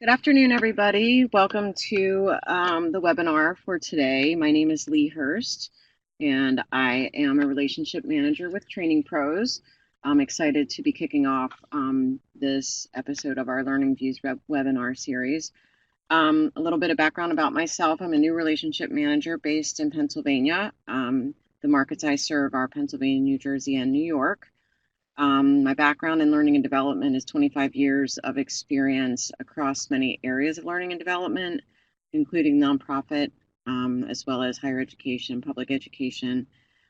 Good afternoon, everybody. Welcome to the webinar for today. My name is Lee Hurst, and I am a relationship manager with TrainingPros. I'm excited to be kicking off this episode of our Learning Views webinar series. A little bit of background about myself. I'm a new relationship manager based in Pennsylvania. The markets I serve are Pennsylvania, New Jersey, and New York. My background in learning and development is 25 years of experience across many areas of learning and development, including nonprofit, as well as higher education, public education.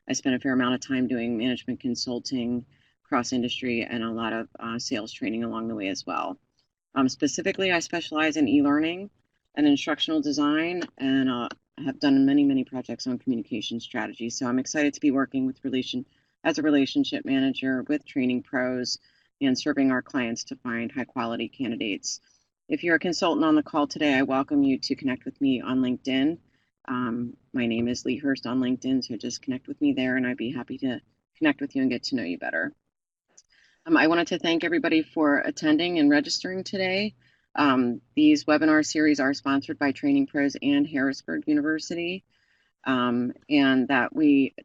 I spent a fair amount of time doing management consulting across industry and a lot of sales training along the way as well. Specifically, I specialize in e-learning and instructional design, and have done many projects on communication strategy. So I'm excited to be working with as a relationship manager with TrainingPros and serving our clients to find high quality candidates. If you're a consultant on the call today, I welcome you to connect with me on LinkedIn. My name is Lee Hurst on LinkedIn, so just connect with me there and I'd be happy to connect with you and get to know you better. I wanted to thank everybody for attending and registering today. These webinar series are sponsored by TrainingPros and Harrisburg University. And that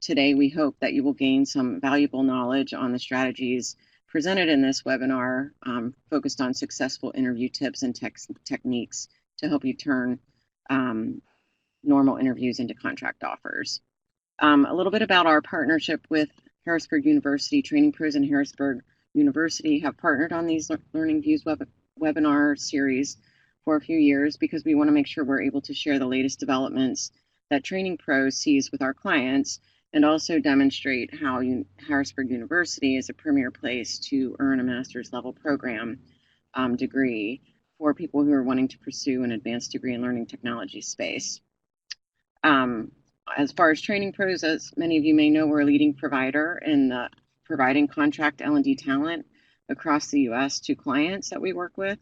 today we hope that you will gain some valuable knowledge on the strategies presented in this webinar, focused on successful interview tips and techniques to help you turn normal interviews into contract offers. A little bit about our partnership with Harrisburg University. TrainingPros and Harrisburg University have partnered on these Learning Views webinar series for a few years because we want to make sure we're able to share the latest developments that TrainingPros sees with our clients and also demonstrate how Harrisburg University is a premier place to earn a master's level program degree for people who are wanting to pursue an advanced degree in learning technology space. As far as TrainingPros, as many of you may know, we're a leading provider in providing contract L&D talent across the U.S. to clients that we work with.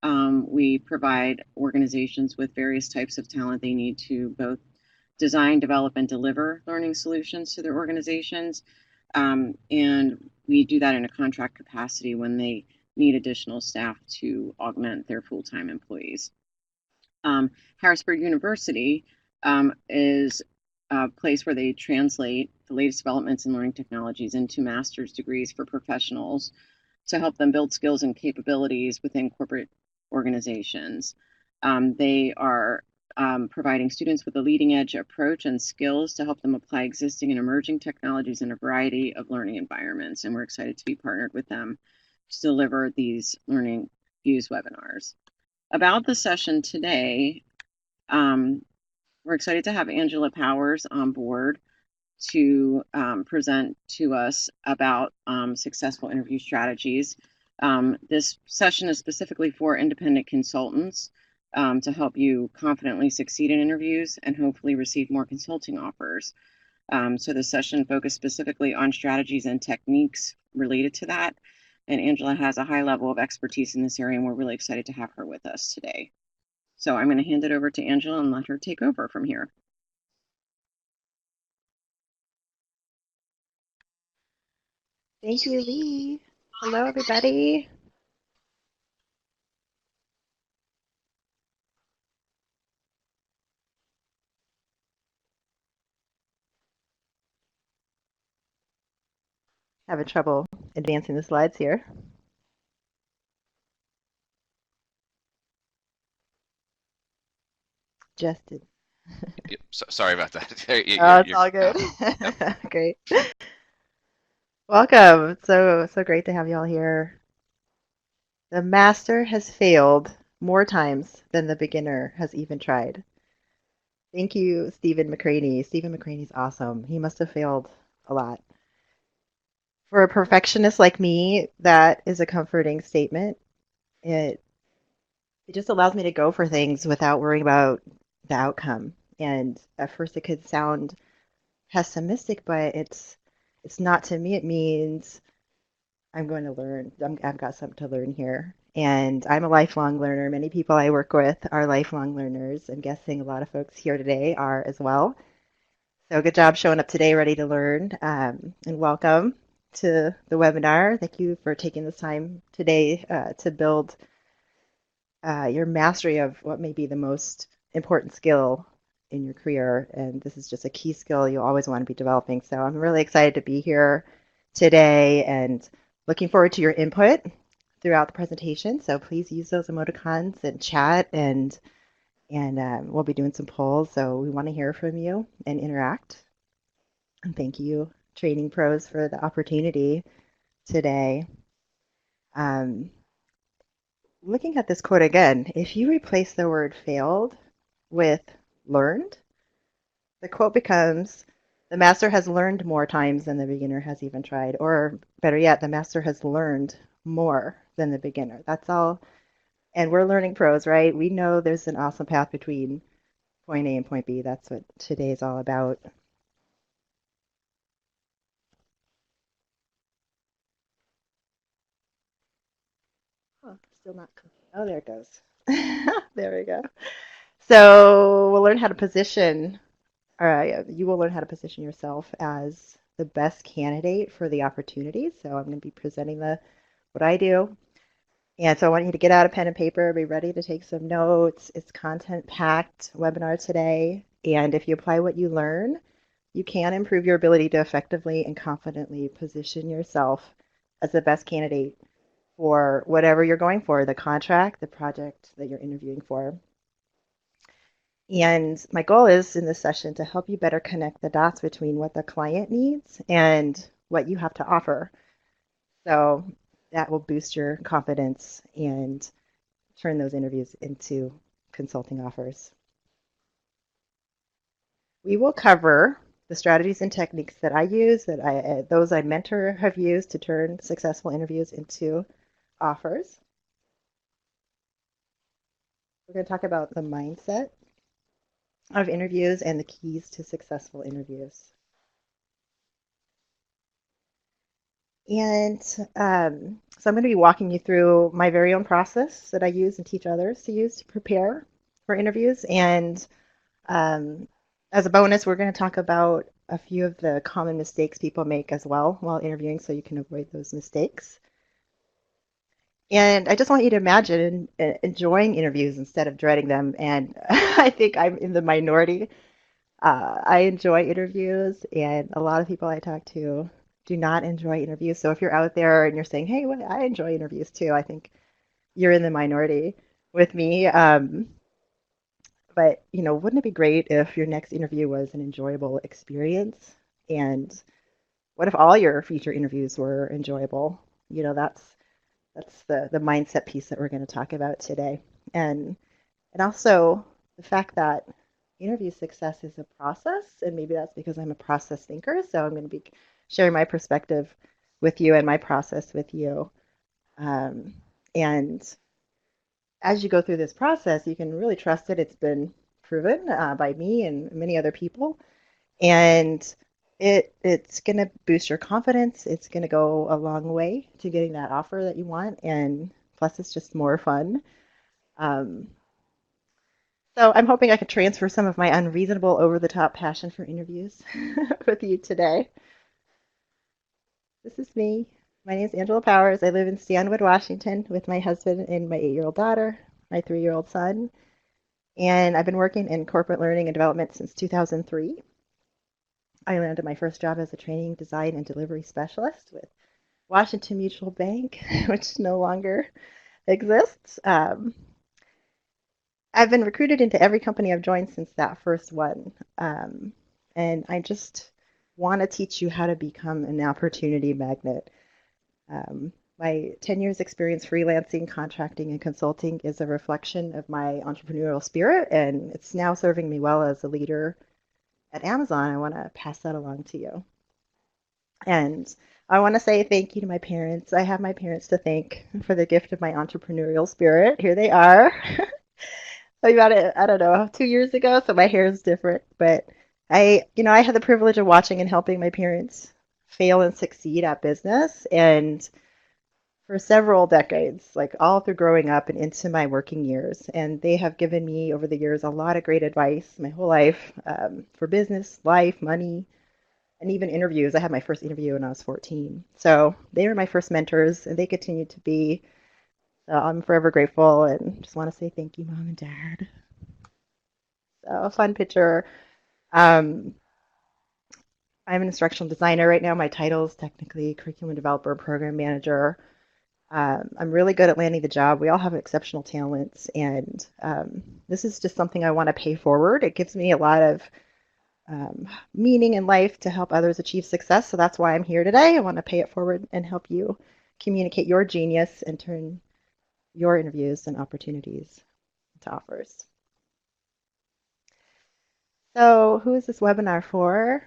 We provide organizations with various types of talent they need to both design, develop, and deliver learning solutions to their organizations. And we do that in a contract capacity when they need additional staff to augment their full-time employees. Harrisburg University is a place where they translate the latest developments in learning technologies into master's degrees for professionals to help them build skills and capabilities within corporate organizations. They are providing students with a leading edge approach and skills to help them apply existing and emerging technologies in a variety of learning environments. And we're excited to be partnered with them to deliver these Learning Views webinars. About the session today, we're excited to have Angela Powers on board to present to us about successful interview strategies. This session is specifically for independent consultants to help you confidently succeed in interviews and hopefully receive more consulting offers. So the session focused specifically on strategies and techniques related to that. And Angela has a high level of expertise in this area, and we're really excited to have her with us today. So I'm going to hand it over to Angela and let her take over from here. Thank you, Lee. Hello, everybody. Having trouble advancing the slides here. Justin. Yep, sorry about that. It's all good. Yep. Great. Welcome. So great to have you all here. The master has failed more times than the beginner has even tried. Thank you, Stephen McCraney. Stephen McCraney's awesome. He must have failed a lot. For a perfectionist like me, that is a comforting statement. It just allows me to go for things without worrying about the outcome. And at first it could sound pessimistic, but it's not to me. It means I'm going to learn. I've got something to learn here. And I'm a lifelong learner. Many people I work with are lifelong learners. I'm guessing a lot of folks here today are as well. So good job showing up today, ready to learn. And welcome to the webinar. Thank you for taking this time today to build your mastery of what may be the most important skill in your career. And this is just a key skill you always want to be developing. So I'm really excited to be here today and looking forward to your input throughout the presentation. So please use those emoticons and chat, and we'll be doing some polls. So we want to hear from you and interact. And thank you, Training Pros, for the opportunity today. Um, Looking at this quote again, if you replace the word failed with learned, the quote becomes, the master has learned more times than the beginner has even tried. Or better yet, the master has learned more than the beginner. That's all. And we're learning pros, right? We know there's an awesome path between point A and point B. That's what today is all about. Oh, still not cooking. Oh, there it goes. There we go. So we'll learn how to position, you will learn how to position yourself as the best candidate for the opportunity. So I'm going to be presenting what I do. And so I want you to get out a pen and paper, be ready to take some notes. It's content-packed webinar today. And if you apply what you learn, you can improve your ability to effectively and confidently position yourself as the best candidate for whatever you're going for, the contract, the project that you're interviewing for. And my goal is in this session to help you better connect the dots between what the client needs and what you have to offer. So that will boost your confidence and turn those interviews into consulting offers. We will cover the strategies and techniques that I use, those I mentor have used to turn successful interviews into offers. We're going to talk about the mindset of interviews and the keys to successful interviews. And so I'm going to be walking you through my very own process that I use and teach others to use to prepare for interviews. And as a bonus, we're going to talk about a few of the common mistakes people make as well while interviewing so you can avoid those mistakes. And I just want you to imagine enjoying interviews instead of dreading them. And I think I'm in the minority. I enjoy interviews, and a lot of people I talk to do not enjoy interviews. So if you're out there and you're saying, hey, well, I enjoy interviews too, I think you're in the minority with me. But, wouldn't it be great if your next interview was an enjoyable experience? And what if all your future interviews were enjoyable? That's the mindset piece that we're going to talk about today. And also the fact that interview success is a process, and maybe that's because I'm a process thinker. So I'm going to be sharing my perspective with you and my process with you. And as you go through this process, you can really trust it. It's been proven by me and many other people. And it's going to boost your confidence. It's going to go a long way to getting that offer that you want. And plus, it's just more fun. Um, so I'm hoping I could transfer some of my unreasonable, over-the-top passion for interviews with you today. This is me. My name is Angela Powers. I live in Stanwood, Washington with my husband and my 8-year-old daughter, my 3-year-old son. And I've been working in corporate learning and development since 2003. I landed my first job as a training, design, and delivery specialist with Washington Mutual Bank, which no longer exists. I've been recruited into every company I've joined since that first one. And I just want to teach you how to become an opportunity magnet. My 10 years experience freelancing, contracting, and consulting is a reflection of my entrepreneurial spirit, and it's now serving me well as a leader at Amazon. I want to pass that along to you. And I want to say thank you to my parents. I have my parents to thank for the gift of my entrepreneurial spirit. Here they are. I got it, I don't know, 2 years ago, so my hair is different. But I had the privilege of watching and helping my parents fail and succeed at business. And for several decades, like all through growing up and into my working years. And they have given me over the years a lot of great advice my whole life for business, life, money, and even interviews. I had my first interview when I was 14. So they were my first mentors, and they continue to be So I'm forever grateful and just want to say thank you, Mom and Dad. So a fun picture. Um, I'm an instructional designer right now. My title is technically curriculum developer, program manager. I'm really good at landing the job. We all have exceptional talents, and this is just something I want to pay forward. It gives me a lot of meaning in life to help others achieve success. So that's why I'm here today. I want to pay it forward and help you communicate your genius and turn your interviews and opportunities into offers. So, who is this webinar for?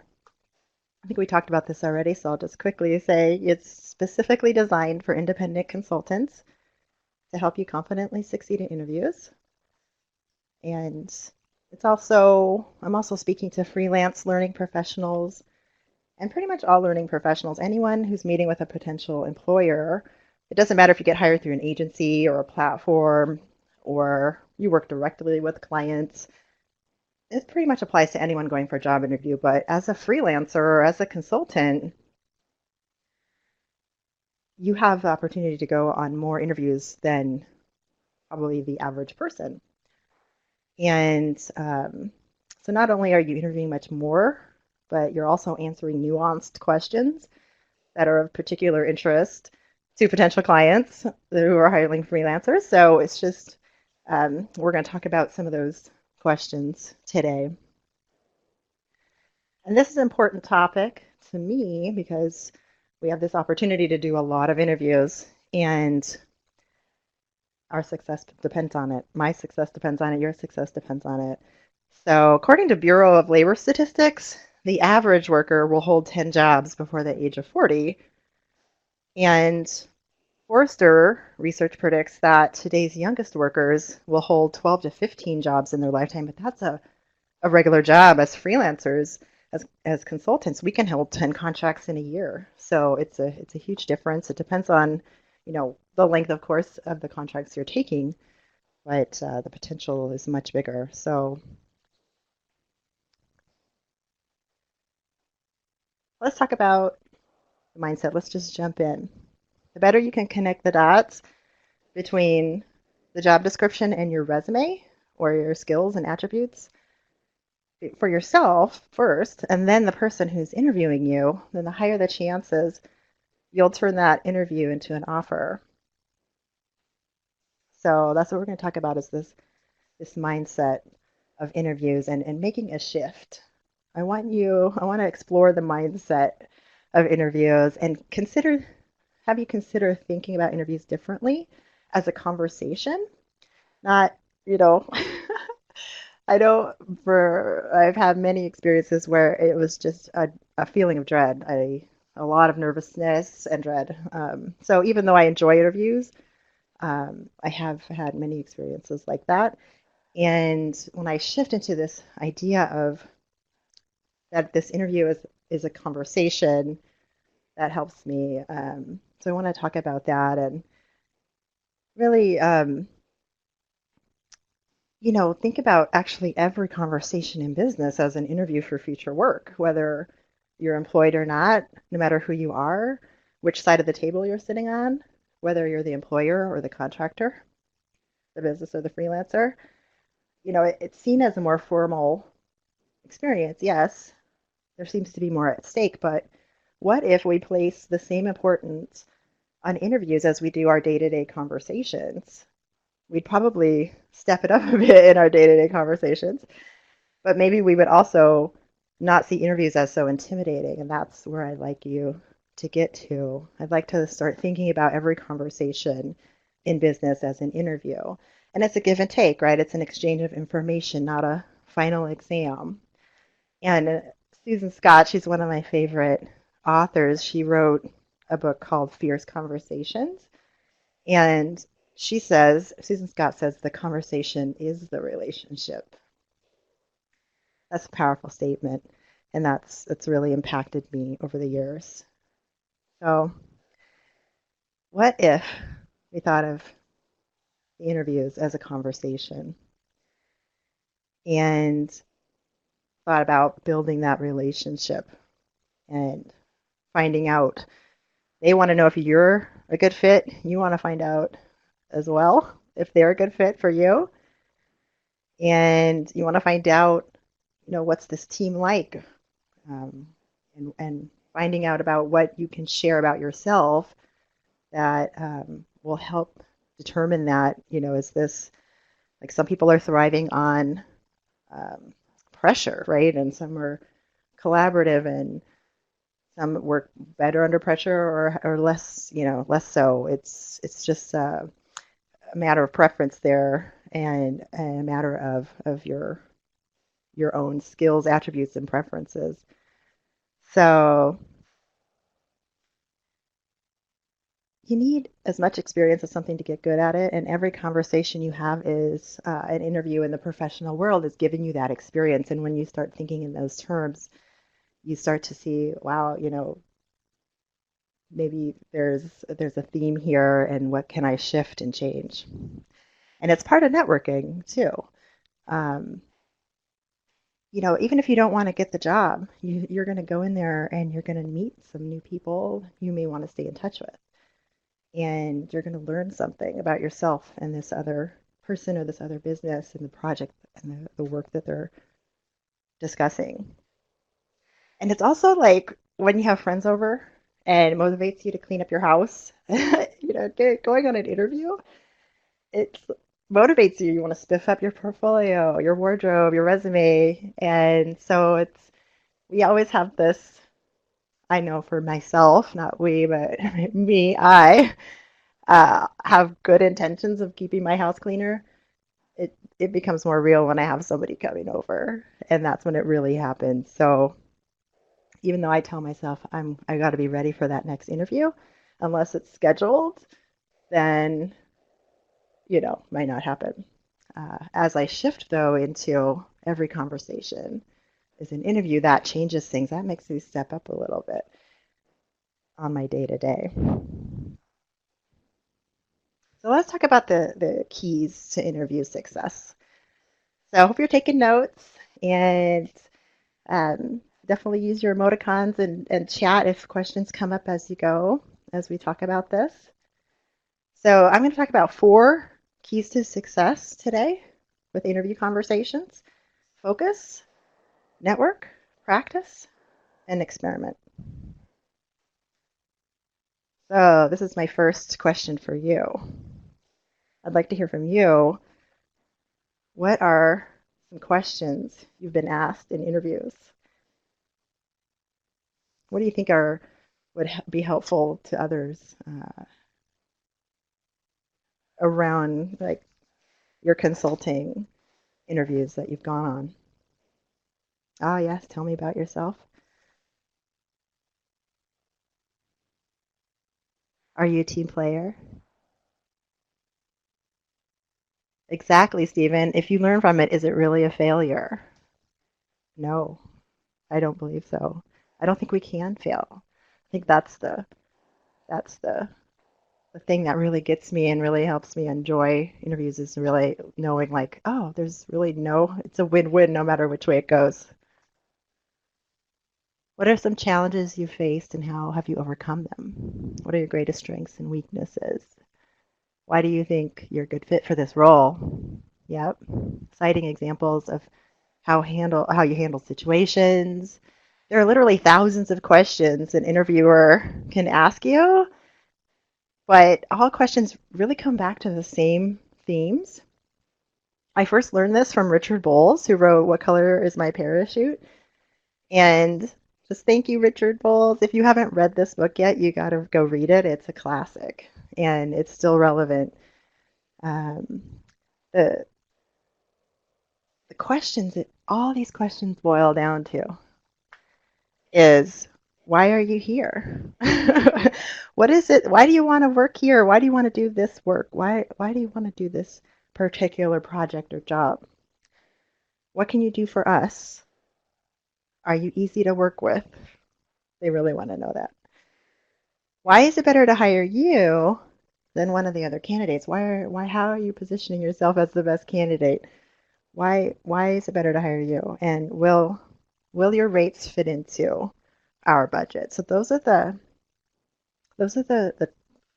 I think we talked about this already, so I'll just quickly say it's specifically designed for independent consultants to help you confidently succeed in interviews. And I'm also speaking to freelance learning professionals and pretty much all learning professionals, anyone who's meeting with a potential employer. It doesn't matter if you get hired through an agency or a platform or you work directly with clients. It pretty much applies to anyone going for a job interview, but as a freelancer or as a consultant, you have the opportunity to go on more interviews than probably the average person. And so not only are you interviewing much more, but you're also answering nuanced questions that are of particular interest to potential clients who are hiring freelancers. So it's just, we're going to talk about some of those questions today. And this is an important topic to me because we have this opportunity to do a lot of interviews, and our success depends on it. My success depends on it. Your success depends on it. So, according to Bureau of Labor Statistics, the average worker will hold 10 jobs before the age of 40. And Forrester research predicts that today's youngest workers will hold 12 to 15 jobs in their lifetime, but that's a regular job as freelancers. As consultants, we can hold 10 contracts in a year. So it's a huge difference. It depends on, the length, of course, of the contracts you're taking, but the potential is much bigger. So let's talk about the mindset. Let's just jump in. The better you can connect the dots between the job description and your resume or your skills and attributes for yourself first, and then the person who's interviewing you, then the higher the chances you'll turn that interview into an offer. So that's what we're going to talk about is this mindset of interviews and making a shift. I want to explore the mindset of interviews and have you consider thinking about interviews differently as a conversation, not, you know, I know I've had many experiences where it was just a feeling of dread, a lot of nervousness and dread. So even though I enjoy interviews, I have had many experiences like that. And when I shift into this idea of that this interview is a conversation, that helps me. So I want to talk about that and really, think about actually every conversation in business as an interview for future work, whether you're employed or not, no matter who you are, which side of the table you're sitting on, whether you're the employer or the contractor, the business or the freelancer. It's seen as a more formal experience. Yes, there seems to be more at stake, but what if we place the same importance on interviews as we do our day-to-day conversations? We'd probably step it up a bit in our day-to-day conversations, but maybe we would also not see interviews as so intimidating, and that's where I'd like you to get to. I'd like to start thinking about every conversation in business as an interview. And it's a give and take, right? It's an exchange of information, not a final exam. And Susan Scott, she's one of my favorite authors. She wrote a book called Fierce Conversations. And Susan Scott says, the conversation is the relationship. That's a powerful statement. And that's really impacted me over the years. So, what if we thought of the interviews as a conversation and thought about building that relationship and finding out? They want to know if you're a good fit. You want to find out as well, if they're a good fit for you. And you want to find out, what's this team like? Um, and finding out about what you can share about yourself that will help determine that, is this like some people are thriving on um, pressure, right? And some are collaborative and some work better under pressure or less, less so. It's just a matter of preference there and a matter of your own skills, attributes, and preferences. So you need as much experience as something to get good at it, and every conversation you have is an interview in the professional world is giving you that experience. And when you start thinking in those terms, you start to see, wow, maybe there's a theme here, and what can I shift and change? And it's part of networking too. Um, even if you don't want to get the job, you're going to go in there and you're going to meet some new people you may want to stay in touch with. And you're going to learn something about yourself and this other person or this other business and the project and the work that they're discussing. And it's also like when you have friends over and it motivates you to clean up your house, going on an interview, it motivates you. You want to spiff up your portfolio, your wardrobe, your resume. And so we always have this, I know for myself, not we, but me, I have good intentions of keeping my house cleaner. It becomes more real when I have somebody coming over, and that's when it really happens. So even though I tell myself I got to be ready for that next interview, unless it's scheduled, then might not happen. As I shift though into every conversation is an interview, that changes things. That makes me step up a little bit on my day to day. So let's talk about the keys to interview success. So I hope you're taking notes and definitely use your emoticons and chat if questions come up as you go, as we talk about this. So I'm going to talk about 4 keys to success today with interview conversations: focus, network, practice, and experiment. So this is my first question for you. I'd like to hear from you. What are some questions you've been asked in interviews? What do you think would be helpful to others around like your consulting interviews that you've gone on? Ah, yes, tell me about yourself. Are you a team player? Exactly, Stephen. If you learn from it, is it really a failure? No, I don't believe so. I don't think we can fail. I think that's the thing that really gets me and really helps me enjoy interviews is really knowing like, oh, there's really it's a win-win no matter which way it goes. What are some challenges you've faced and how have you overcome them? What are your greatest strengths and weaknesses? Why do you think you're a good fit for this role? Yep. Citing examples of how you handle situations. There are literally thousands of questions an interviewer can ask you, but all questions really come back to the same themes. I first learned this from Richard Bowles, who wrote What Color is My Parachute? And just thank you, Richard Bowles. If you haven't read this book yet, you got to go read it. It's a classic and it's still relevant. Um, the the questions that all these questions boil down to is, why are you here? What is it? Why do you want to work here? Why do you want to do this work? Why do you want to do this particular project or job? What can you do for us? Are you easy to work with? They really want to know that. Why is it better to hire you than one of the other candidates? How are you positioning yourself as the best candidate? Why is it better to hire you? And will your rates fit into our budget? So those are the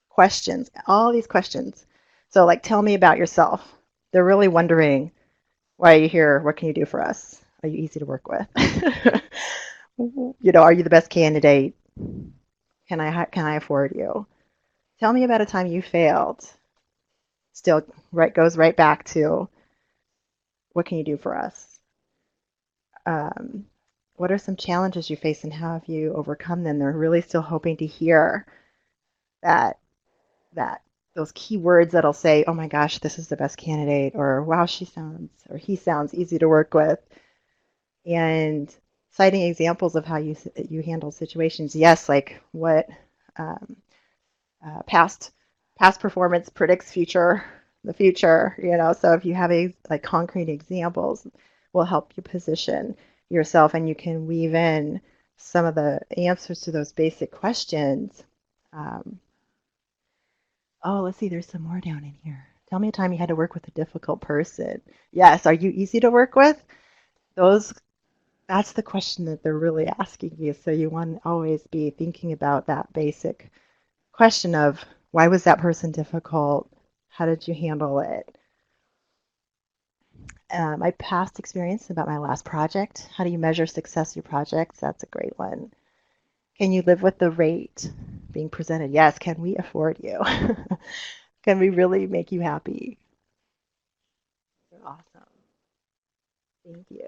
questions, all these questions So like, tell me about yourself. They're really wondering, why are you here? What can you do for us? Are you easy to work with? Are you the best candidate? Can I afford you? Tell me about a time you failed. Still, right, goes right back to, what can you do for us? Um, what are some challenges you face and how have you overcome them? They're really still hoping to hear that that those key words that'll say, "Oh my gosh, this is the best candidate," or "Wow, she sounds or he sounds easy to work with," and citing examples of how you handle situations. Yes, like what um, past performance predicts the future. So if you have like concrete examples, will help you position yourself, and you can weave in some of the answers to those basic questions. Um, Oh, let's see, there's some more down in here. Tell me a time you had to work with a difficult person. Yes, are you easy to work with? Those, that's the question that they're really asking you. So you want to always be thinking about that basic question of, why was that person difficult? How did you handle it? My past experience about my last project. How do you measure success of your projects? That's a great one. Can you live with the rate being presented? Yes. Can we afford you? Can we really make you happy? Awesome. Thank you.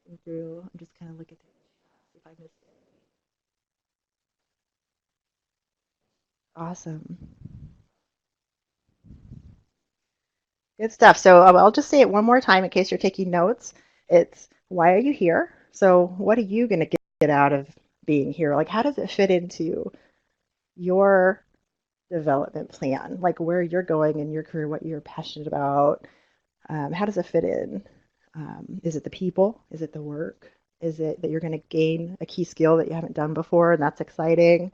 Thank you. I'm just kind of looking through see if I missed it. Awesome. Good stuff. So I'll just say it one more time in case you're taking notes. It's, why are you here? So what are you going to get out of being here? Like, how does it fit into your development plan? Like where you're going in your career, what you're passionate about. How does it fit in? Is it the people? Is it the work? Is it that you're going to gain a key skill that you haven't done before and that's exciting?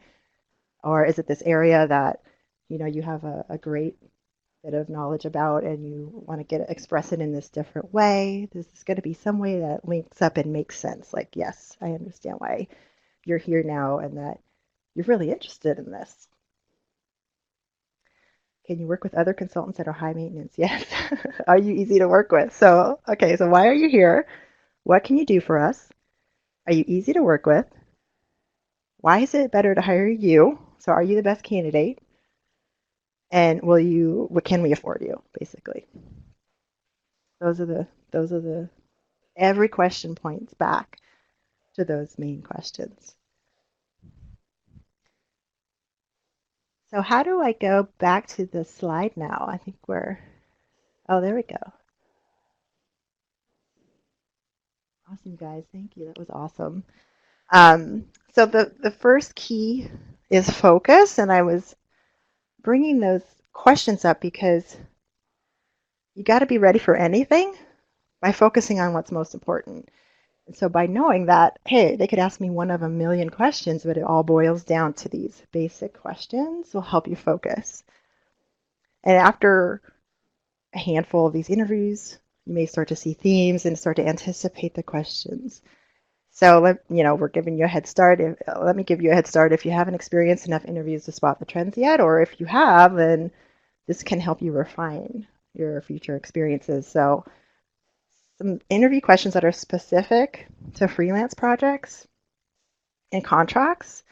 Or is it this area that you have a great bit of knowledge about and you want to express it in this different way? This is going to be some way that links up and makes sense. Like, yes, I understand why you're here now and that you're really interested in this. Can you work with other consultants that are high maintenance? Yes. Are you easy to work with? So, okay, so why are you here? What can you do for us? Are you easy to work with? Why is it better to hire you? So, are you the best candidate? And what can we afford you, basically? Those are the every question points back to those main questions. So how do I go back to the slide now? I think oh, there we go. Awesome, guys. Thank you. That was awesome. So the first key is focus, and I was bringing those questions up because you got to be ready for anything by focusing on what's most important. And so by knowing that, hey, they could ask me one of a million questions, but it all boils down to these basic questions will help you focus. And after a handful of these interviews, you may start to see themes and start to anticipate the questions. So we're giving you a head start. Let me give you a head start if you haven't experienced enough interviews to spot the trends yet, or if you have, then this can help you refine your future experiences. So some interview questions that are specific to freelance projects and contracts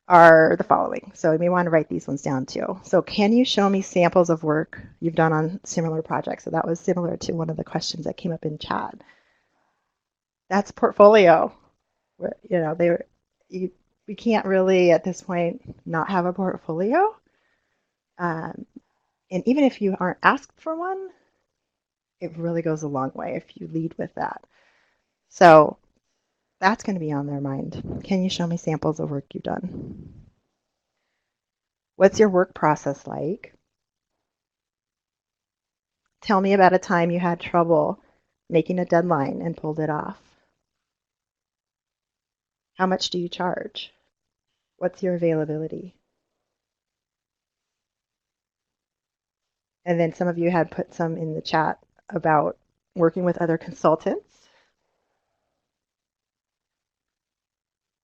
are the following. So you may want to write these ones down too. So can you show me samples of work you've done on similar projects? So that was similar to one of the questions that came up in chat. That's portfolio. We can't really at this point not have a portfolio. Um, and even if you aren't asked for one, it really goes a long way if you lead with that. So that's going to be on their mind. Can you show me samples of work you've done? What's your work process like? Tell me about a time you had trouble making a deadline and pulled it off. How much do you charge? What's your availability? And then some of you had put some in the chat about working with other consultants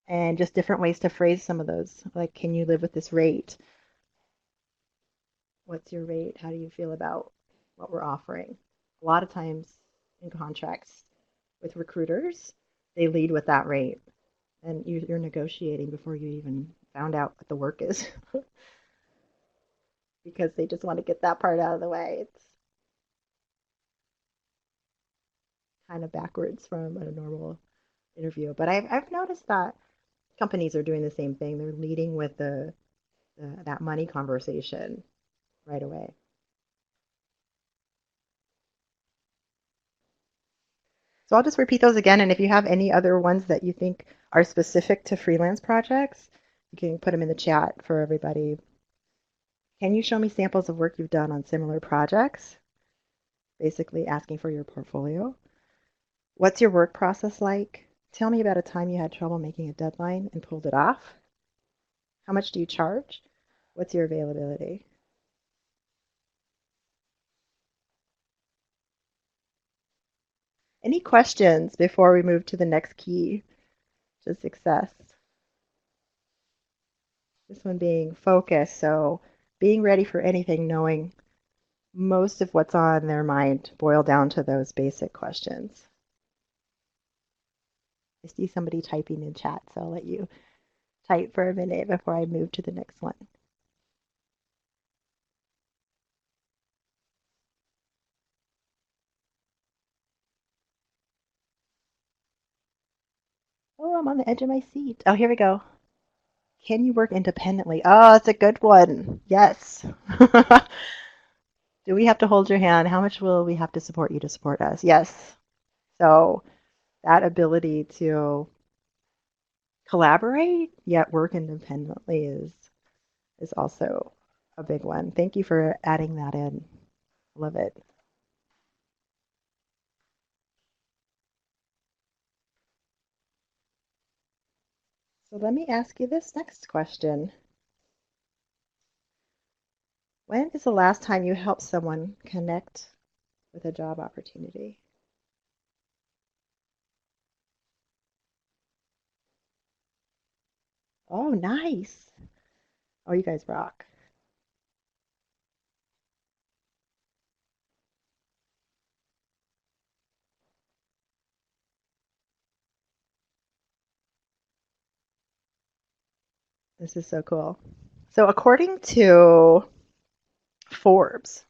and just different ways to phrase some of those. Like, can you live with this rate? What's your rate? How do you feel about what we're offering? A lot of times in contracts with recruiters, they lead with that rate, and you're negotiating before you even found out what the work is because they just want to get that part out of the way. It's kind of backwards from a normal interview. But I've noticed that companies are doing the same thing. They're leading with that money conversation right away. So I'll just repeat those again. And if you have any other ones that you think are specific to freelance projects, you can put them in the chat for everybody. Can you show me samples of work you've done on similar projects? Basically asking for your portfolio. What's your work process like? Tell me about a time you had trouble making a deadline and pulled it off. How much do you charge? What's your availability? Any questions before we move to the next key to success? This one being focus. So being ready for anything, knowing most of what's on their mind boil down to those basic questions. I see somebody typing in chat, so I'll let you type for a minute before I move to the next one. Oh, I'm on the edge of my seat. Oh, here we go. Can you work independently? Oh, that's a good one. Yes. Do we have to hold your hand? How much will we have to support you to support us? Yes. So that ability to collaborate yet work independently is also a big one. Thank you for adding that in. Love it. So let me ask you this next question. When is the last time you helped someone connect with a job opportunity? Oh, nice. Oh, you guys rock. This is so cool. So according to Forbes,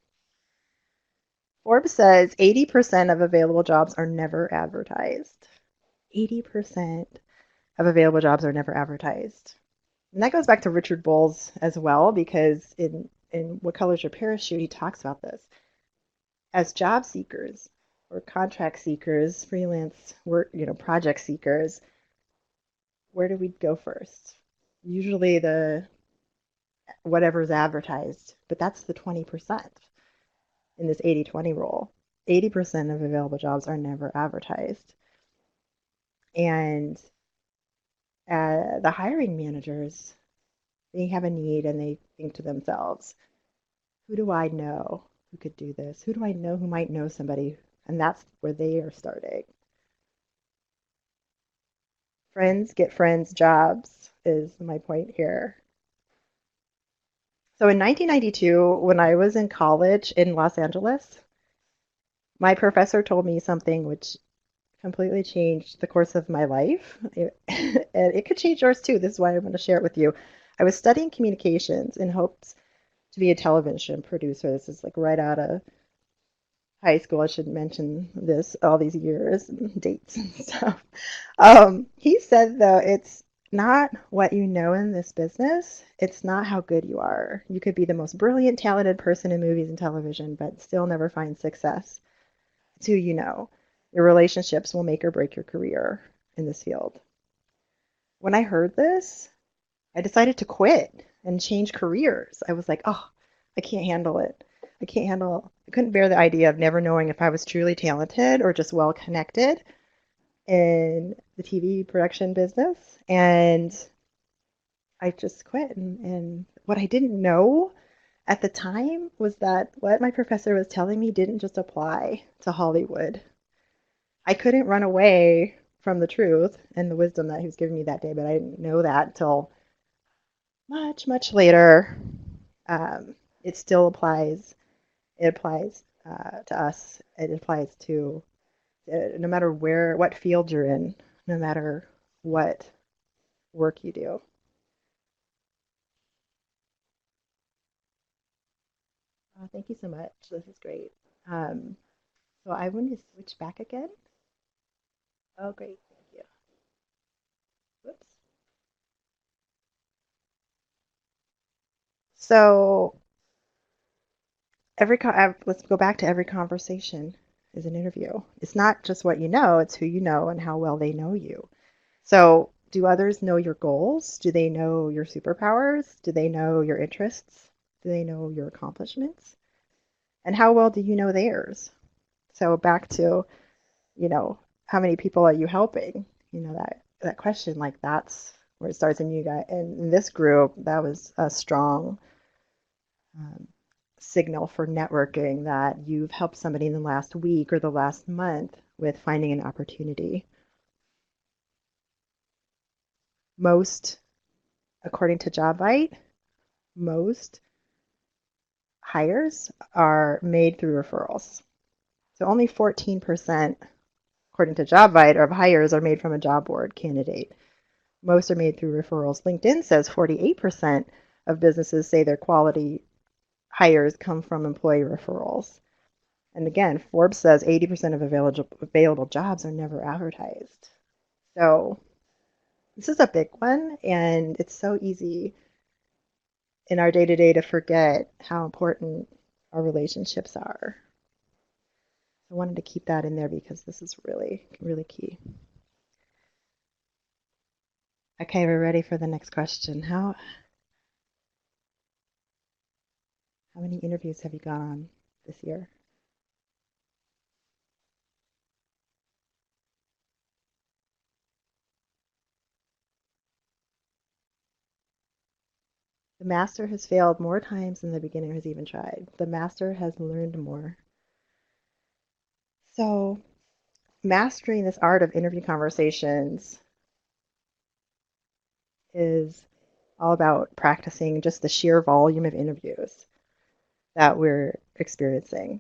Forbes says 80% of available jobs are never advertised. 80% of available jobs are never advertised. And that goes back to Richard Bowles as well, because in What Color's Your Parachute, he talks about this. As job seekers or contract seekers, freelance work, project seekers, where do we go first? Usually the whatever's advertised, but that's the 20% in this 80-20 rule. 80% of available jobs are never advertised. And the hiring managers, they have a need and they think to themselves, who do I know who could do this? Who do I know who might know somebody? And that's where they are starting. Friends get friends jobs is my point here. So in 1992, when I was in college in Los Angeles, my professor told me something which completely changed the course of my life. And it could change yours too. This is why I'm going to share it with you. I was studying communications in hopes to be a television producer. This is like right out of high school. I should mention this all these years and dates and stuff. He said, though, it's not what you know in this business. It's not how good you are. You could be the most brilliant, talented person in movies and television, but still never find success. It's who you know. Your relationships will make or break your career in this field. When I heard this, I decided to quit and change careers. I was like, oh, I can't handle it. I couldn't bear the idea of never knowing if I was truly talented or just well connected in the TV production business. And I just quit. And what I didn't know at the time was that what my professor was telling me didn't just apply to Hollywood. I couldn't run away from the truth and the wisdom that he was giving me that day, but I didn't know that until much, much later. It still applies. It applies to us. It applies to no matter what field you're in, no matter what work you do. Thank you so much. This is great. Um, so I want to switch back again. Oh, great. Thank you. Whoops. So let's go back to every conversation is an interview. It's not just what you know, it's who you know and how well they know you. So, do others know your goals? Do they know your superpowers? Do they know your interests? Do they know your accomplishments? And how well do you know theirs? So, back to, how many people are you helping? That question, like that's where it starts. And you got, and in this group, that was a strong um, signal for networking that you've helped somebody in the last week or the last month with finding an opportunity. Most, according to JobVite, most hires are made through referrals. So only 14%, according to JobVite, of hires are made from a job board candidate. Most are made through referrals. LinkedIn says 48% of businesses say their quality hires come from employee referrals. And again, Forbes says 80% of available jobs are never advertised. So this is a big one, and it's so easy in our day to day to forget how important our relationships are. I wanted to keep that in there because this is really, really key. Okay, we're ready for the next question. How many interviews have you gone on this year? The master has failed more times than the beginner has even tried. The master has learned more. So, mastering this art of interview conversations is all about practicing just the sheer volume of interviews that we're experiencing.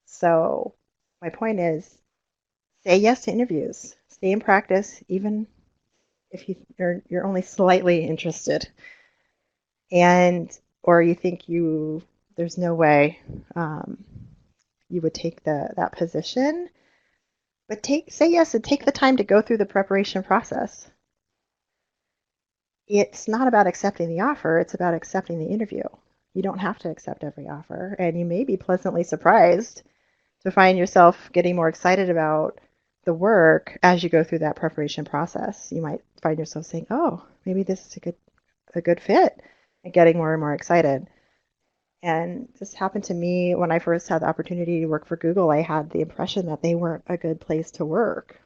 So, my point is say yes to interviews, stay in practice, even if you're only slightly interested, and or you think there's no way um, you would take that position, but say yes and take the time to go through the preparation process. It's not about accepting the offer, it's about accepting the interview. You don't have to accept every offer, and you may be pleasantly surprised to find yourself getting more excited about the work as you go through that preparation process. You might find yourself saying, "Oh, maybe this is a good fit," and getting more and more excited. And this happened to me when I first had the opportunity to work for Google. I had the impression that they weren't a good place to work.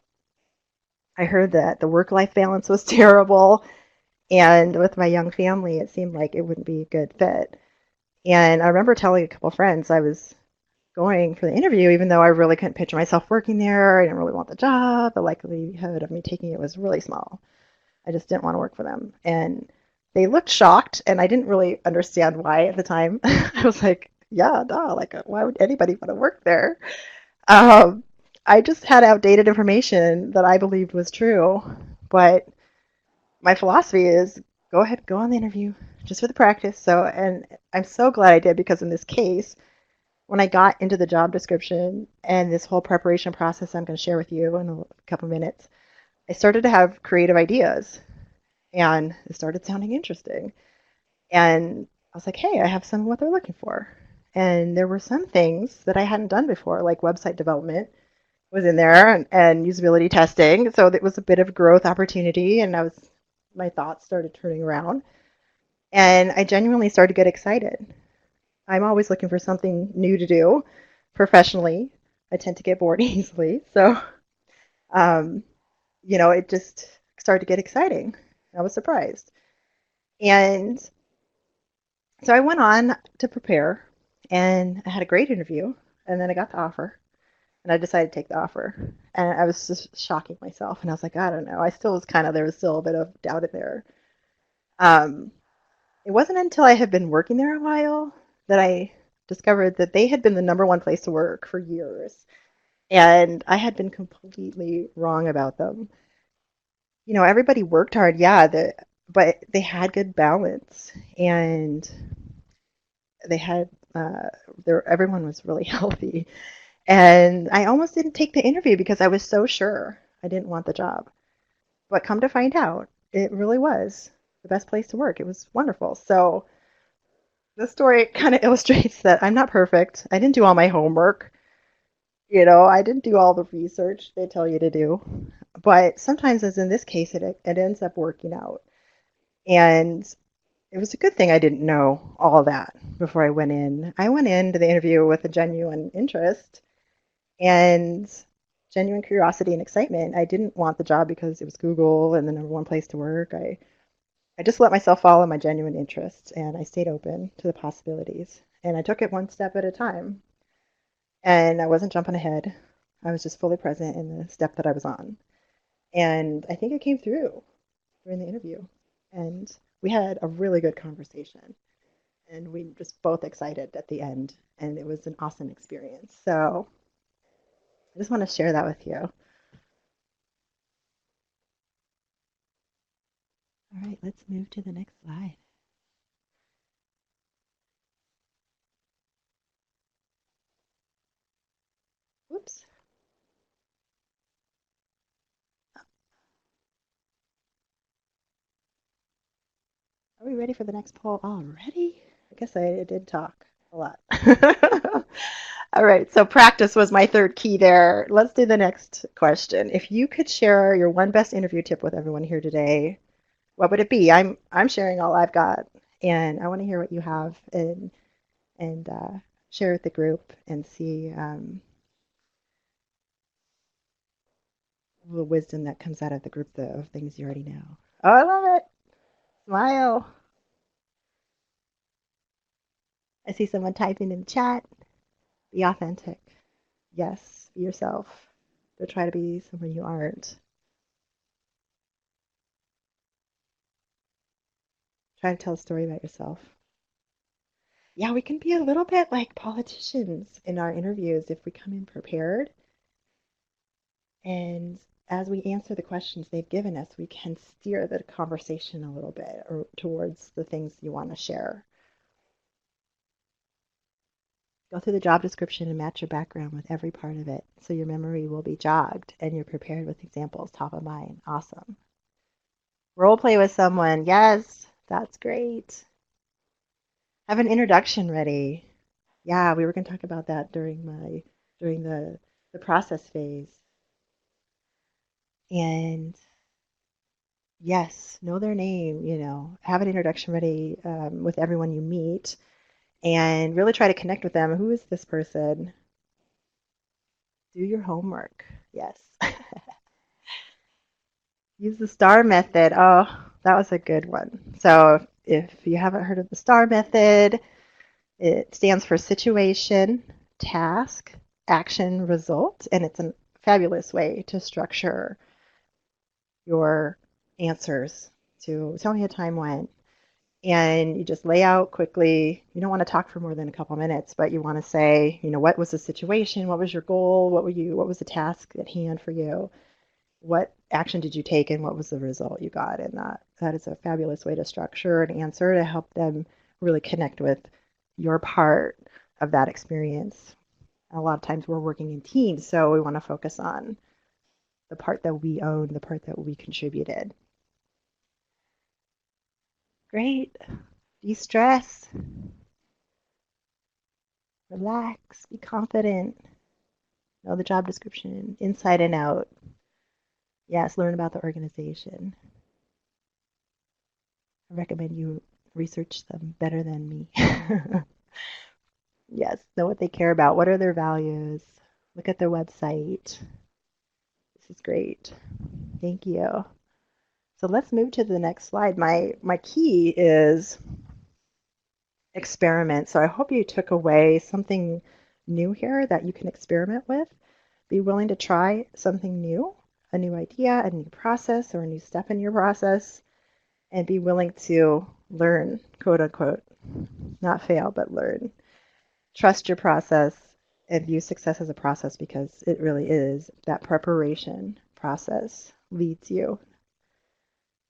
I heard that the work-life balance was terrible, and with my young family, it seemed like it wouldn't be a good fit. And I remember telling a couple friends I was going for the interview, even though I really couldn't picture myself working there. I didn't really want the job. The likelihood of me taking it was really small. I just didn't want to work for them. And they looked shocked, and I didn't really understand why at the time. I was like, yeah, no, like, why would anybody want to work there? Um, I just had outdated information that I believed was true. But my philosophy is go ahead, go on the interview just for the practice. So, and I'm so glad I did because in this case, when I got into the job description and this whole preparation process I'm going to share with you in a couple minutes, I started to have creative ideas and it started sounding interesting. And I was like, hey, I have some of what they're looking for. And there were some things that I hadn't done before, like website development was in there and usability testing. So it was a bit of growth opportunity and my thoughts started turning around and I genuinely started to get excited. I'm always looking for something new to do professionally. I tend to get bored easily. So, um, it just started to get exciting. I was surprised. And so I went on to prepare and I had a great interview. And then I got the offer and I decided to take the offer. And I was just shocking myself. And I was like, I don't know. I still was kind of, there was still a bit of doubt in there. Um, It wasn't until I had been working there a while that I discovered that they had been the number one place to work for years. And I had been completely wrong about them. Everybody worked hard, yeah, but they had good balance and they had everyone was really healthy. And I almost didn't take the interview because I was so sure I didn't want the job. But come to find out, it really was the best place to work. It was wonderful. So the story kind of illustrates that I'm not perfect. I didn't do all my homework. I didn't do all the research they tell you to do. But sometimes, as in this case, it ends up working out. And it was a good thing I didn't know all that before I went in. I went into the interview with a genuine interest and genuine curiosity and excitement. I didn't want the job because it was Google and the number one place to work. I just let myself follow my genuine interests and I stayed open to the possibilities. And I took it one step at a time. And I wasn't jumping ahead. I was just fully present in the step that I was on. And I think it came through during the interview. And we had a really good conversation. And we were just both excited at the end. And it was an awesome experience. So I just want to share that with you. All right, let's move to the next slide. Whoops. Are we ready for the next poll already? I guess I did talk a lot. All right, so practice was my third key there. Let's do the next question. If you could share your one best interview tip with everyone here today, what would it be? I'm sharing all I've got, and I want to hear what you have and share with the group and see the wisdom that comes out of the group of things you already know. Oh, I love it. Smile. I see someone typing in the chat. Be authentic. Yes, be yourself. Don't try to be someone you aren't. Try to tell a story about yourself. Yeah, we can be a little bit like politicians in our interviews if we come in prepared. And as we answer the questions they've given us, we can steer the conversation a little bit or towards the things you want to share. Go through the job description and match your background with every part of it so your memory will be jogged and you're prepared with examples top of mind. Awesome. Role play with someone. Yes, that's great. Have an introduction ready. Yeah, we were going to talk about that during the process phase. And yes, know their name, have an introduction ready with everyone you meet and really try to connect with them. Who is this person? Do your homework. Yes. Use the STAR method. Oh, that was a good one. So if you haven't heard of the STAR method, it stands for situation, task, action, result, and it's a fabulous way to structure your answers to tell me a time when. And you just lay out quickly. You don't want to talk for more than a couple minutes, but you want to say, what was the situation? What was your goal? What was the task at hand for you? What action did you take and what was the result you got? And that is a fabulous way to structure an answer to help them really connect with your part of that experience. A lot of times we're working in teams, so we want to focus on the part that we own, the part that we contributed. Great. De-stress. Relax. Be confident. Know the job description inside and out. Yes, learn about the organization. I recommend you research them better than me. Yes, know what they care about. What are their values? Look at their website. This is great. Thank you. So let's move to the next slide. My key is experiment. So I hope you took away something new here that you can experiment with. Be willing to try something new, a new idea, a new process, or a new step in your process, and be willing to learn, quote unquote, not fail, but learn. Trust your process and view success as a process because it really is. That preparation process leads you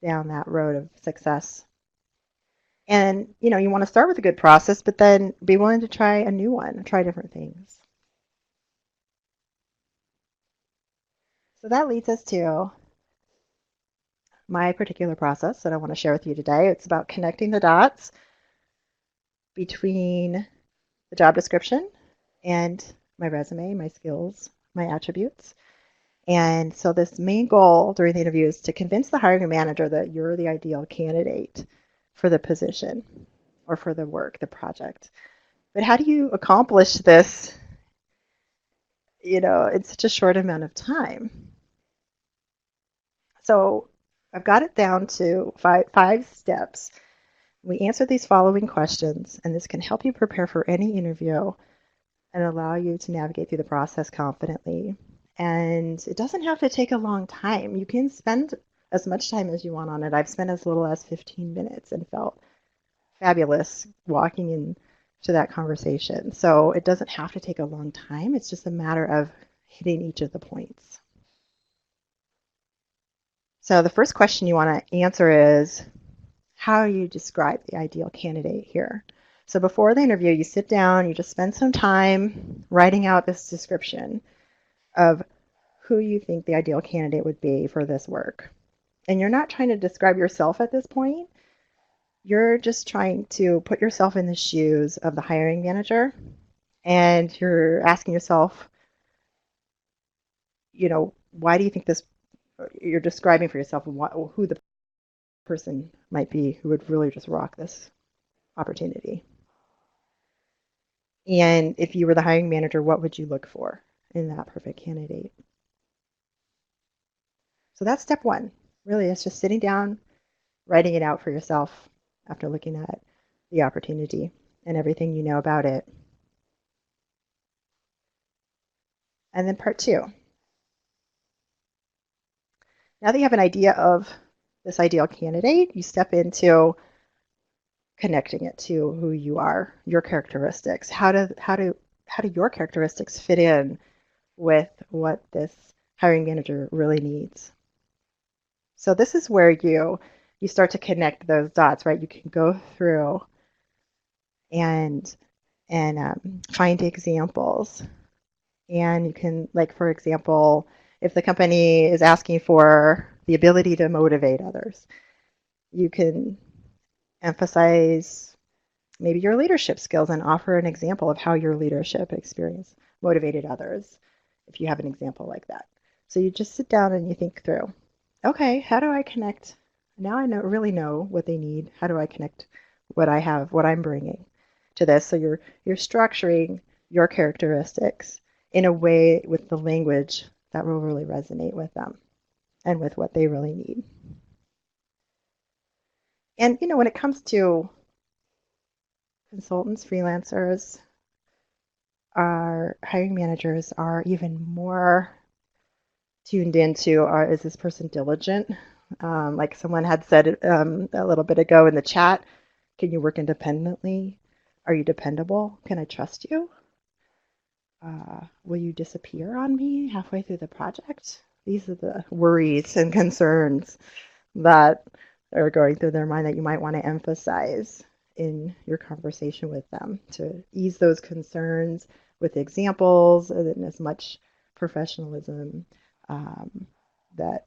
down that road of success. And you want to start with a good process, but then be willing to try a new one, try different things. So that leads us to my particular process that I want to share with you today. It's about connecting the dots between the job description and my resume, my skills, my attributes. And so this main goal during the interview is to convince the hiring manager that you're the ideal candidate for the position or for the work, the project. But how do you accomplish this, in such a short amount of time? So I've got it down to five steps. We answer these following questions, and this can help you prepare for any interview and allow you to navigate through the process confidently. And it doesn't have to take a long time. You can spend as much time as you want on it. I've spent as little as 15 minutes and felt fabulous walking into that conversation. So it doesn't have to take a long time. It's just a matter of hitting each of the points. So the first question you want to answer is, how do you describe the ideal candidate here? So before the interview, you sit down, you just spend some time writing out this description of who you think the ideal candidate would be for this work. And you're not trying to describe yourself at this point. You're just trying to put yourself in the shoes of the hiring manager, and you're asking yourself, why do you think this, you're describing for yourself who the person might be who would really just rock this opportunity. And if you were the hiring manager, what would you look for in that perfect candidate? So that's step one. Really, it's just sitting down, writing it out for yourself after looking at the opportunity and everything you know about it. And then part two. Now that you have an idea of this ideal candidate, you step into connecting it to who you are, your characteristics. How do your characteristics fit in with what this hiring manager really needs? So this is where you start to connect those dots, right? You can go through and find examples, and you can, like, for example, if the company is asking for the ability to motivate others, you can emphasize maybe your leadership skills and offer an example of how your leadership experience motivated others, if you have an example like that. So you just sit down and you think through, okay, how do I connect? Now I really know what they need. How do I connect what I have, what I'm bringing to this? So you're structuring your characteristics in a way with the language that will really resonate with them and with what they really need. And when it comes to consultants, freelancers, our hiring managers are even more tuned into, is this person diligent? Like someone had said a little bit ago in the chat, can you work independently? Are you dependable? Can I trust you? Will you disappear on me halfway through the project? These are the worries and concerns that are going through their mind that you might want to emphasize in your conversation with them to ease those concerns with examples and as much professionalism that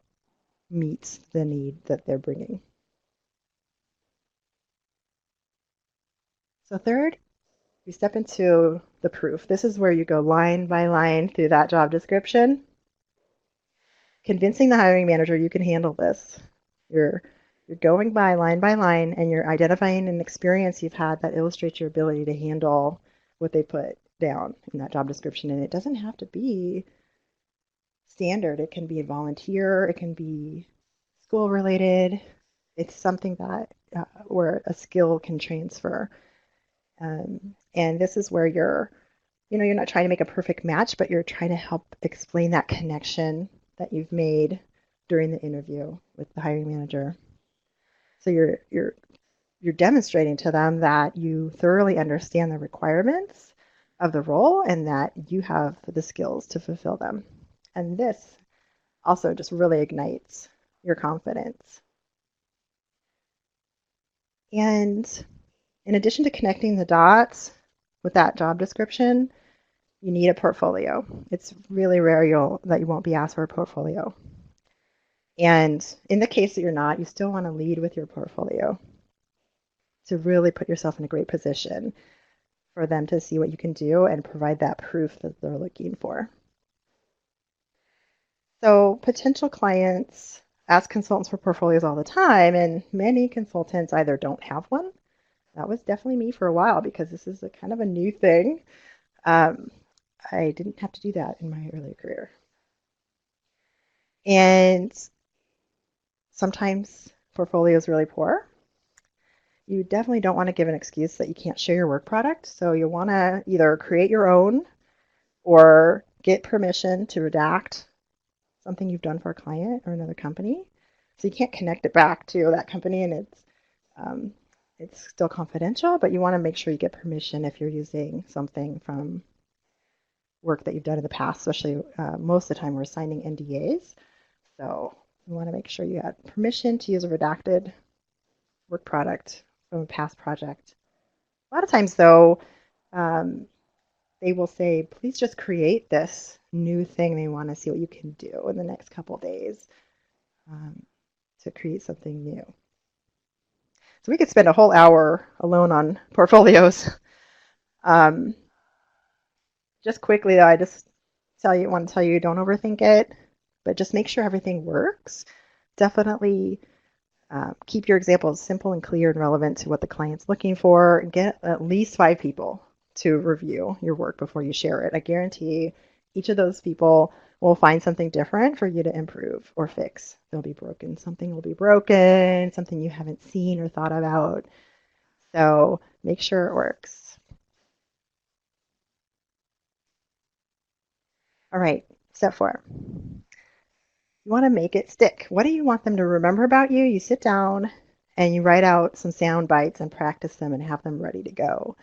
meets the need that they're bringing. So third, we step into the proof. This is where you go line by line through that job description, convincing the hiring manager you can handle this. You're going by line, and you're identifying an experience you've had that illustrates your ability to handle what they put down in that job description. And it doesn't have to be standard. It can be volunteer. It can be school related. It's something that where a skill can transfer. And this is where you're not trying to make a perfect match, but you're trying to help explain that connection that you've made during the interview with the hiring manager. So you're you're demonstrating to them that you thoroughly understand the requirements of the role and that you have the skills to fulfill them. And this also just really ignites your confidence. And in addition to connecting the dots with that job description, you need a portfolio. It's really rare that you won't be asked for a portfolio. And in the case that you're not, you still want to lead with your portfolio to really put yourself in a great position for them to see what you can do and provide that proof that they're looking for. So potential clients ask consultants for portfolios all the time, and many consultants either don't have one. That was definitely me for a while because this is a kind of a new thing. I didn't have to do that in my early career. And sometimes portfolio is really poor. You definitely don't want to give an excuse that you can't share your work product. So you'll want to either create your own or get permission to redact something you've done for a client or another company. So you can't connect it back to that company, and it's still confidential, but you want to make sure you get permission if you're using something from work that you've done in the past, especially most of the time we're signing NDAs. So you want to make sure you had permission to use a redacted work product from a past project. A lot of times, though, they will say, please just create this new thing. They want to see what you can do in the next couple of days to create something new. So we could spend a whole hour alone on portfolios. Just quickly, though, I just want to tell you, don't overthink it, but just make sure everything works. Definitely keep your examples simple and clear and relevant to what the client's looking for. Get at least 5 people to review your work before you share it. I guarantee each of those people will find something different for you to improve or fix. They'll be broken. Something will be broken, something you haven't seen or thought about. So make sure it works. All right, step 4. You want to make it stick. What do you want them to remember about you? You sit down and you write out some sound bites and practice them and have them ready to go.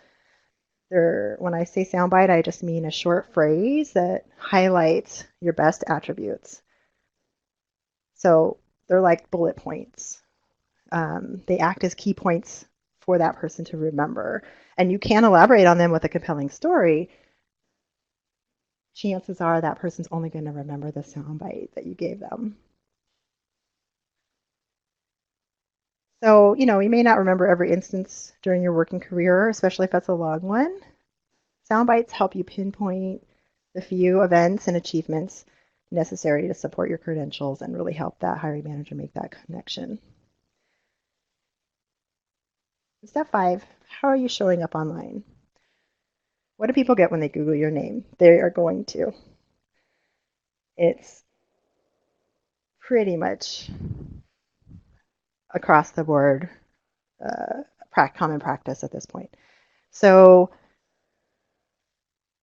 When I say sound bite, I just mean a short phrase that highlights your best attributes. So they're like bullet points. They act as key points for that person to remember. And you can elaborate on them with a compelling story. Chances are that person's only going to remember the sound bite that you gave them. So, you may not remember every instance during your working career, especially if that's a long one. Sound bites help you pinpoint the few events and achievements necessary to support your credentials and really help that hiring manager make that connection. Step 5, how are you showing up online? What do people get when they Google your name? They are going to. It's pretty much across the board common practice at this point. So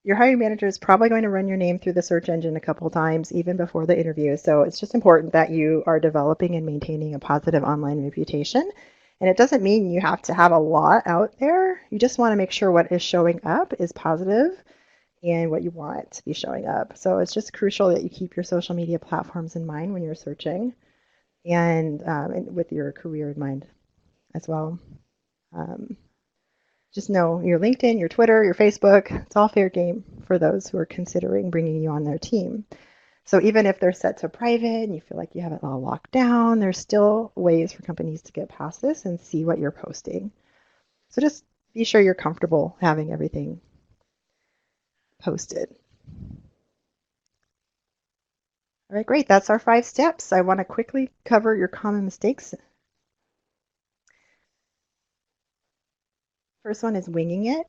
your hiring manager is probably going to run your name through the search engine a couple times, even before the interview. So it's just important that you are developing and maintaining a positive online reputation. And it doesn't mean you have to have a lot out there. You just want to make sure what is showing up is positive and what you want to be showing up. So it's just crucial that you keep your social media platforms in mind when you're searching and with your career in mind as well. Just know your LinkedIn, your Twitter, your Facebook, it's all fair game for those who are considering bringing you on their team. So even if they're set to private and you feel like you have it all locked down, there's still ways for companies to get past this and see what you're posting. So just be sure you're comfortable having everything posted. All right, great. That's our 5 steps. I want to quickly cover your common mistakes. First one is winging it.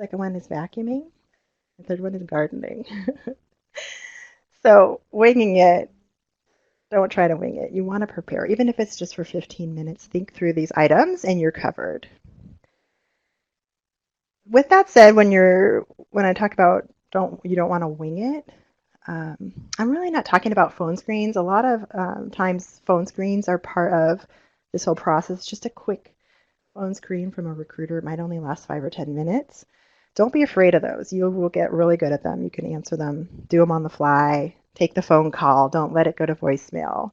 Second one is vacuuming. The third one is gardening. So winging it, don't try to wing it. You want to prepare. Even if it's just for 15 minutes, think through these items and you're covered. With that said, when I talk about you don't want to wing it, I'm really not talking about phone screens. A lot of times phone screens are part of This whole process is just a quick phone screen from a recruiter. It might only last 5 or 10 minutes. Don't be afraid of those. You will get really good at them. You can answer them, do them on the fly, take the phone call. Don't let it go to voicemail.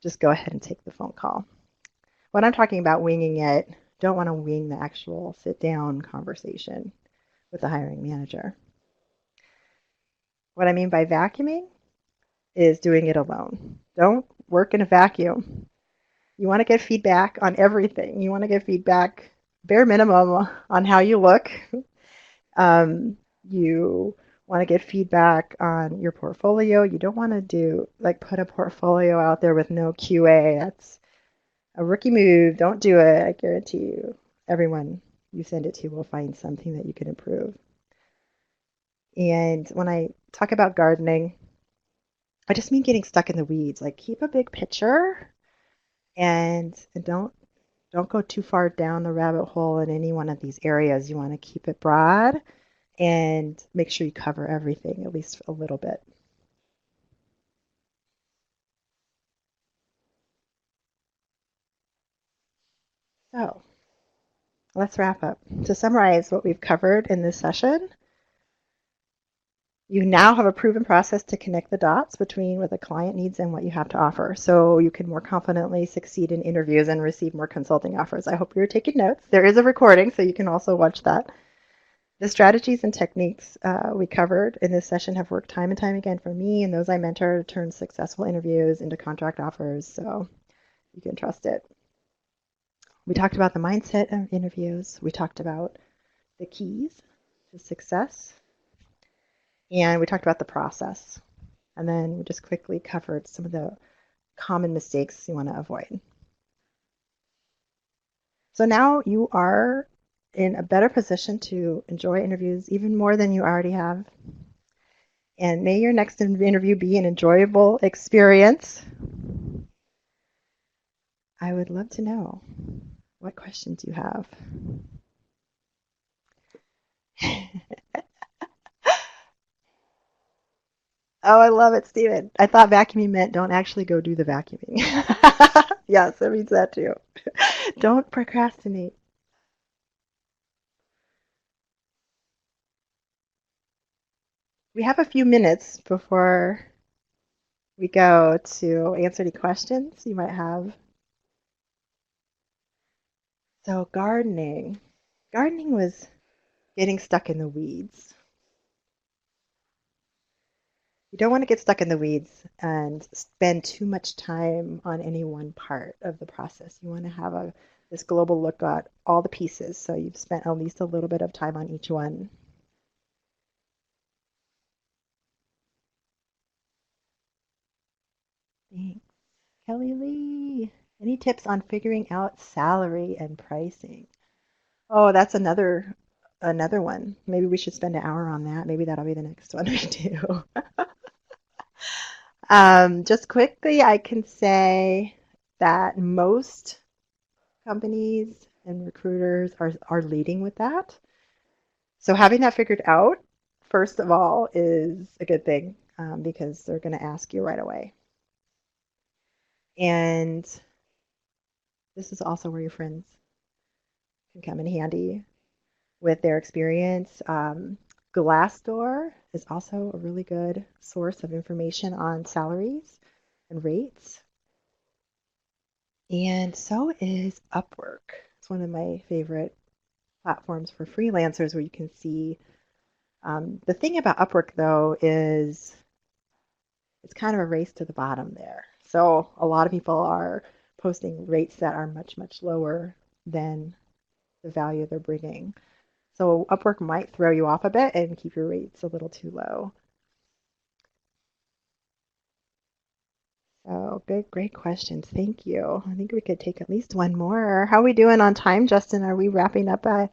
Just go ahead and take the phone call. When I'm talking about winging it, don't want to wing the actual sit down conversation with the hiring manager. What I mean by vacuuming is doing it alone. Don't work in a vacuum. You want to get feedback on everything. You want to get feedback, bare minimum, on how you look. You want to get feedback on your portfolio. You don't want to put a portfolio out there with no QA. That's a rookie move. Don't do it. I guarantee you, everyone you send it to will find something that you can improve. And when I talk about gardening, I just mean getting stuck in the weeds. Like keep a big picture and don't go too far down the rabbit hole in any one of these areas. You want to keep it broad and make sure you cover everything at least a little bit. So let's wrap up. To summarize what we've covered in this session, you now have a proven process to connect the dots between what the client needs and what you have to offer, so you can more confidently succeed in interviews and receive more consulting offers. I hope you're taking notes. There is a recording, so you can also watch that. The strategies and techniques we covered in this session have worked time and time again for me and those I mentor to turn successful interviews into contract offers, so you can trust it. We talked about the mindset of interviews. We talked about the keys to success. And we talked about the process. And then we just quickly covered some of the common mistakes you want to avoid. So now you are in a better position to enjoy interviews even more than you already have. And may your next interview be an enjoyable experience. I would love to know what questions you have. Oh, I love it, Steven. I thought vacuuming meant don't actually go do the vacuuming. Yes, it means that too. Don't procrastinate. We have a few minutes before we go to answer any questions you might have. So, gardening. Gardening was getting stuck in the weeds. You don't want to get stuck in the weeds and spend too much time on any one part of the process. You want to have this global look at all the pieces, so you've spent at least a little bit of time on each one. Thanks. Kelly Lee. Any tips on figuring out salary and pricing? Oh, that's another one. Maybe we should spend an hour on that. Maybe that'll be the next one we do. Just quickly, I can say that most companies and recruiters are leading with that. So having that figured out, first of all, is a good thing because they're going to ask you right away. And this is also where your friends can come in handy with their experience. Glassdoor is also a really good source of information on salaries and rates. And so is Upwork. It's one of my favorite platforms for freelancers where you can see. The thing about Upwork, though, is it's kind of a race to the bottom there. So a lot of people are posting rates that are much, much lower than the value they're bringing. So Upwork might throw you off a bit and keep your rates a little too low. So good, great questions. Thank you. I think we could take at least one more. How are we doing on time, Justin? Are we wrapping up Yeah,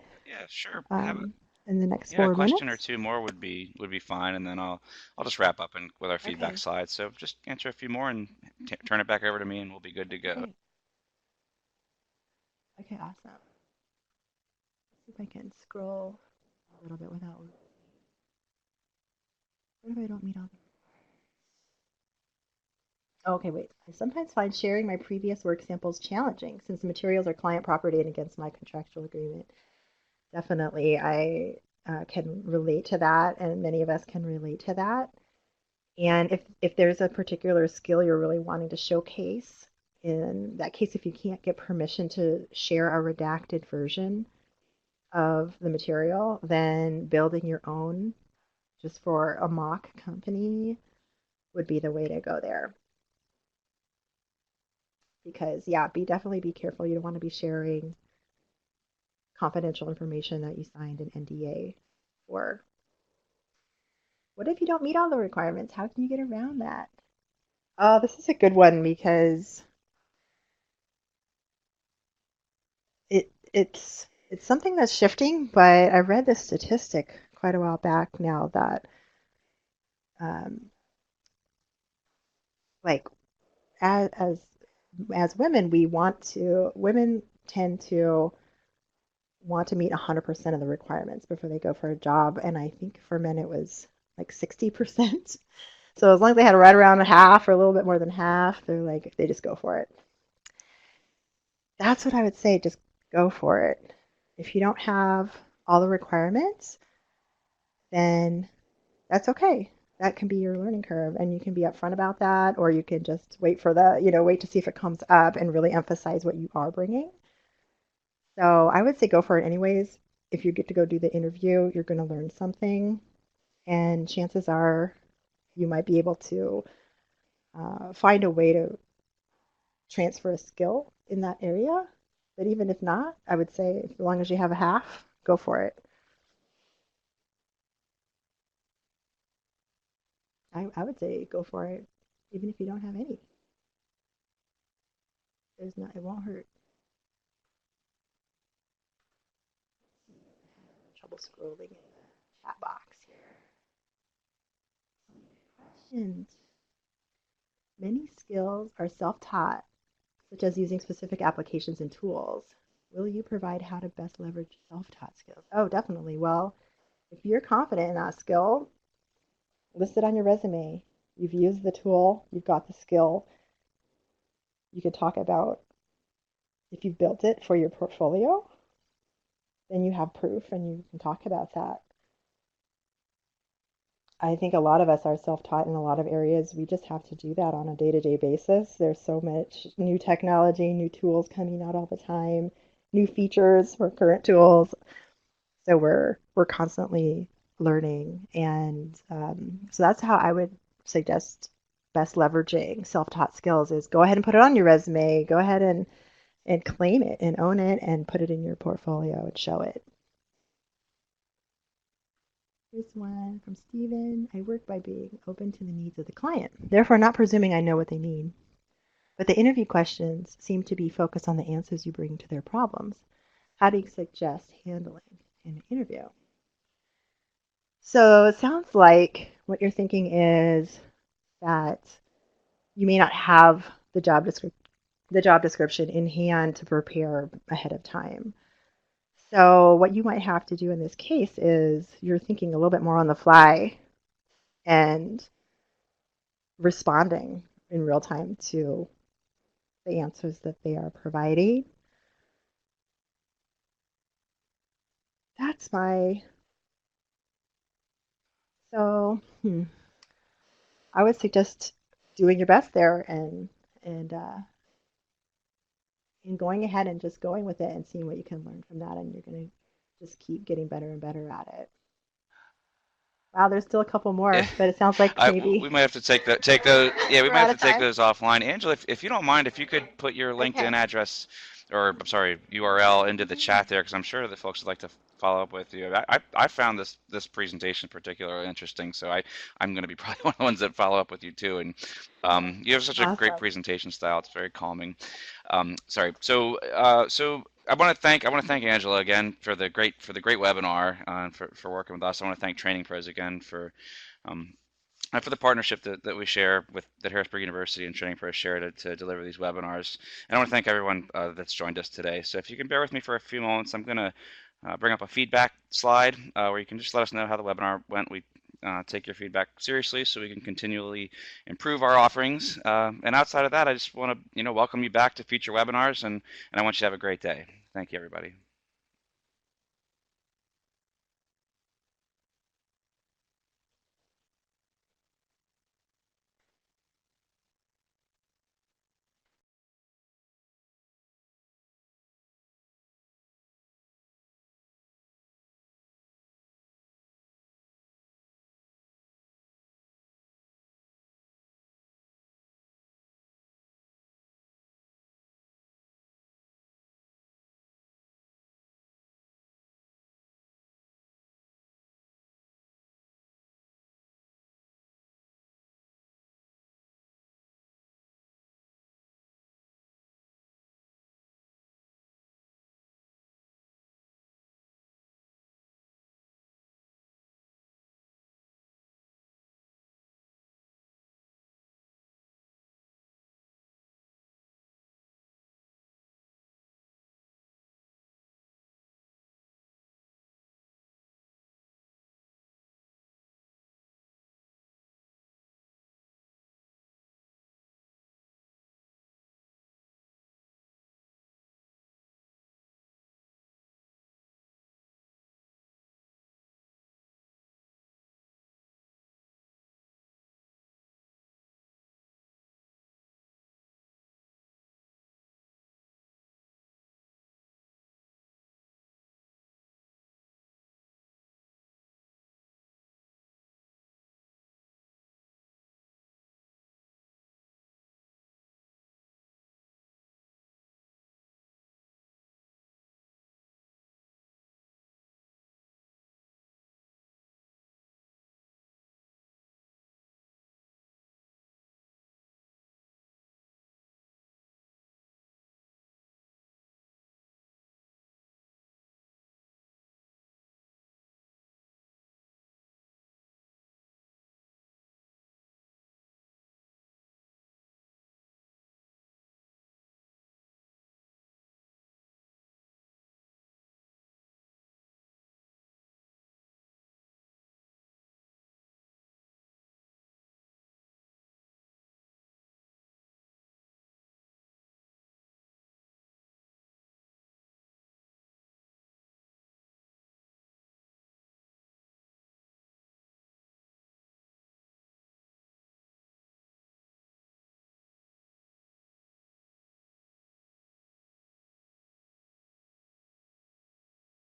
sure. um, in the next Yeah, a four question or minutes? two more would be fine, and then I'll just wrap up and with our feedback Okay, slide. So just answer a few more and turn it back over to me, and we'll be good to go. great. Okay, awesome. Let's see if I can scroll a little bit without. What if I don't meet all the? Okay, wait. I sometimes find sharing my previous work samples challenging since the materials are client property and against my contractual agreement. Definitely, I can relate to that, and many of us can relate to that. And if there's a particular skill you're really wanting to showcase, in that case, if you can't get permission to share a redacted version of the material, then building your own just for a mock company would be the way to go there. Because yeah, definitely be careful. You don't want to be sharing confidential information that you signed an NDA for. What if you don't meet all the requirements? How can you get around that? Oh, this is a good one because it's something that's shifting, but I read this statistic quite a while back now that um, like as as women, women tend to want to meet 100% of the requirements before they go for a job, and I think for men it was like 60%. So as long as they had right around half or a little bit more than half, they just go for it. That's what I would say. Just go for it. If you don't have all the requirements, then that's okay. That can be your learning curve, and you can be upfront about that, or you can just wait to see if it comes up and really emphasize what you are bringing. So I would say go for it anyways. If you get to go do the interview, you're going to learn something, and chances are you might be able to find a way to transfer a skill in that area. But even if not, I would say as long as you have a half, go for it. I would say go for it, even if you don't have any. It won't hurt. Trouble scrolling in the chat box here. Questions. Many skills are self-taught, such as using specific applications and tools. Will you provide how to best leverage self-taught skills? Oh, definitely. Well, if you're confident in that skill, list it on your resume. You've used the tool, you've got the skill. You could talk about if you've built it for your portfolio, then you have proof and you can talk about that. I think a lot of us are self-taught in a lot of areas. We just have to do that on a day-to-day basis. There's so much new technology, new tools coming out all the time, new features for current tools. So we're constantly learning, and so that's how I would suggest best leveraging self-taught skills is go ahead and put it on your resume. Go ahead and claim it and own it and put it in your portfolio and show it. Here's one from Steven. I work by being open to the needs of the client, therefore not presuming I know what they need. But the interview questions seem to be focused on the answers you bring to their problems. How do you suggest handling an interview? So it sounds like what you're thinking is that you may not have the job description in hand to prepare ahead of time. So what you might have to do in this case is you're thinking a little bit more on the fly and responding in real time to the answers that they are providing. That's my so I would suggest doing your best there and going ahead and just going with it and seeing what you can learn from that, and you're going to just keep getting better and better at it. Wow, there's still a couple Yeah, more, but it sounds like we maybe might have to take those. Yeah, we we're might out have to of take time. those offline. Angela, if you don't mind, if you could put your LinkedIn Okay. address, or I'm sorry, URL into the chat there, because I'm sure that folks would like to follow up with you. I found this presentation particularly interesting, so I'm going to be probably one of the ones that follow up with you too. And you have such a great Awesome. presentation style; it's very calming. Sorry. So I want to thank Angela again for the great webinar and for working with us. I want to thank TrainingPros again um, for the partnership that we share with that Harrisburg University and TrainingPros share to deliver these webinars. And I want to thank everyone that's joined us today. So if you can bear with me for a few moments, I'm going to bring up a feedback slide where you can just let us know how the webinar went. take your feedback seriously so we can continually improve our offerings. And outside of that, I just want to welcome you back to future webinars, and I want you to have a great day. Thank you, everybody.